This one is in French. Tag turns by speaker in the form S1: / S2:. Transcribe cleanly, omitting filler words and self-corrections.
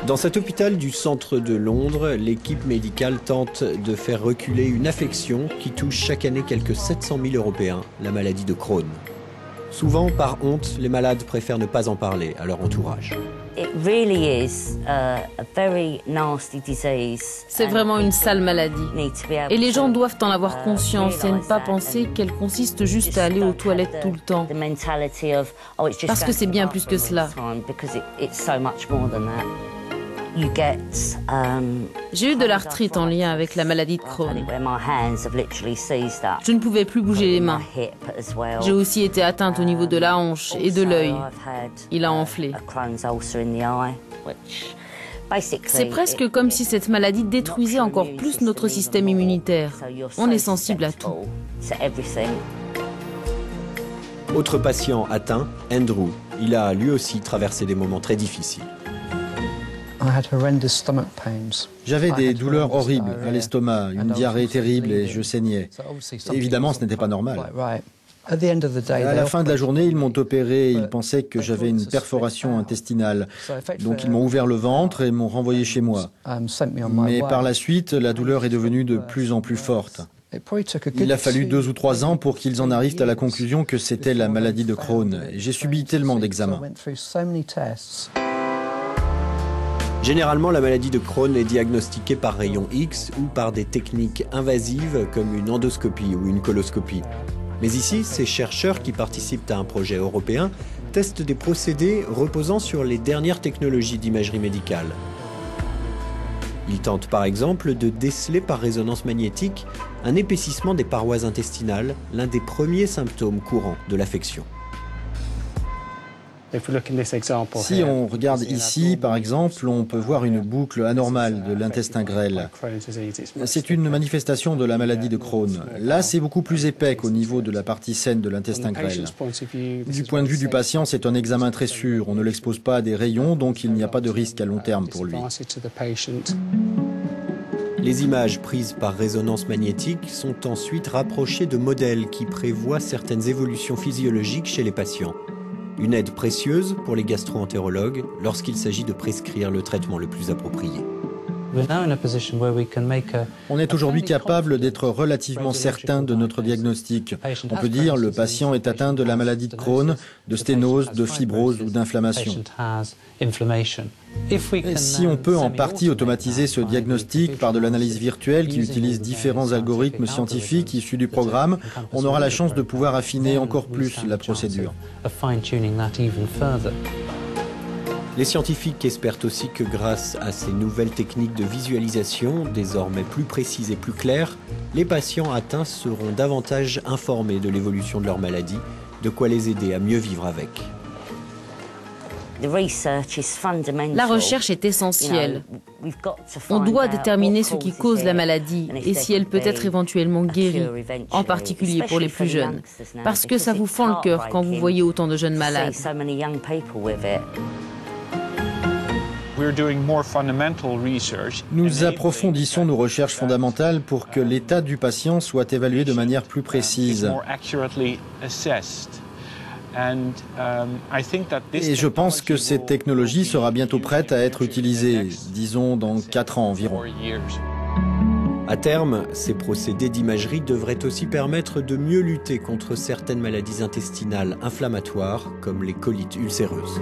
S1: Dans cet hôpital du centre de Londres, l'équipe médicale tente de faire reculer une affection qui touche chaque année quelques 700 000 Européens, la maladie de Crohn. Souvent, par honte, les malades préfèrent ne pas en parler à leur entourage.
S2: C'est vraiment une sale maladie. Et les gens doivent en avoir conscience et ne pas penser qu'elle consiste juste à aller aux toilettes tout le temps. Parce que c'est bien plus que cela. J'ai eu de l'arthrite en lien avec la maladie de Crohn. Je ne pouvais plus bouger les mains. J'ai aussi été atteinte au niveau de la hanche et de l'œil. Il a enflé. C'est presque comme si cette maladie détruisait encore plus notre système immunitaire. On est sensible à tout.
S1: Autre patient atteint, Andrew. Il a lui aussi traversé des moments très difficiles.
S3: J'avais des douleurs horribles à l'estomac, une diarrhée terrible et je saignais. Évidemment, ce n'était pas normal. À la fin de la journée, ils m'ont opéré et ils pensaient que j'avais une perforation intestinale. Donc ils m'ont ouvert le ventre et m'ont renvoyé chez moi. Mais par la suite, la douleur est devenue de plus en plus forte. Il a fallu 2 ou 3 ans pour qu'ils en arrivent à la conclusion que c'était la maladie de Crohn. J'ai subi tellement d'examens.
S1: Généralement, la maladie de Crohn est diagnostiquée par rayon X ou par des techniques invasives comme une endoscopie ou une coloscopie. Mais ici, ces chercheurs qui participent à un projet européen testent des procédés reposant sur les dernières technologies d'imagerie médicale. Ils tentent par exemple de déceler par résonance magnétique un épaississement des parois intestinales, l'un des premiers symptômes courants de l'affection.
S3: Si on regarde ici, par exemple, on peut voir une boucle anormale de l'intestin grêle. C'est une manifestation de la maladie de Crohn. Là, c'est beaucoup plus épais qu'au niveau de la partie saine de l'intestin grêle. Du point de vue du patient, c'est un examen très sûr. On ne l'expose pas à des rayons, donc il n'y a pas de risque à long terme pour lui.
S1: Les images prises par résonance magnétique sont ensuite rapprochées de modèles qui prévoient certaines évolutions physiologiques chez les patients. Une aide précieuse pour les gastro-entérologues lorsqu'il s'agit de prescrire le traitement le plus approprié.
S3: On est aujourd'hui capable d'être relativement certain de notre diagnostic. On peut dire le patient est atteint de la maladie de Crohn, de sténose, de fibrose ou d'inflammation. Si on peut en partie automatiser ce diagnostic par de l'analyse virtuelle qui utilise différents algorithmes scientifiques issus du programme, on aura la chance de pouvoir affiner encore plus la procédure.
S1: Les scientifiques espèrent aussi que grâce à ces nouvelles techniques de visualisation, désormais plus précises et plus claires, les patients atteints seront davantage informés de l'évolution de leur maladie, de quoi les aider à mieux vivre avec.
S2: La recherche est essentielle. On doit déterminer ce qui cause la maladie et si elle peut être éventuellement guérie, en particulier pour les plus jeunes. Parce que ça vous fend le cœur quand vous voyez autant de jeunes malades.
S3: Nous approfondissons nos recherches fondamentales pour que l'état du patient soit évalué de manière plus précise. Et je pense que cette technologie sera bientôt prête à être utilisée, disons dans 4 ans environ.
S1: À terme, ces procédés d'imagerie devraient aussi permettre de mieux lutter contre certaines maladies intestinales inflammatoires comme les colites ulcéreuses.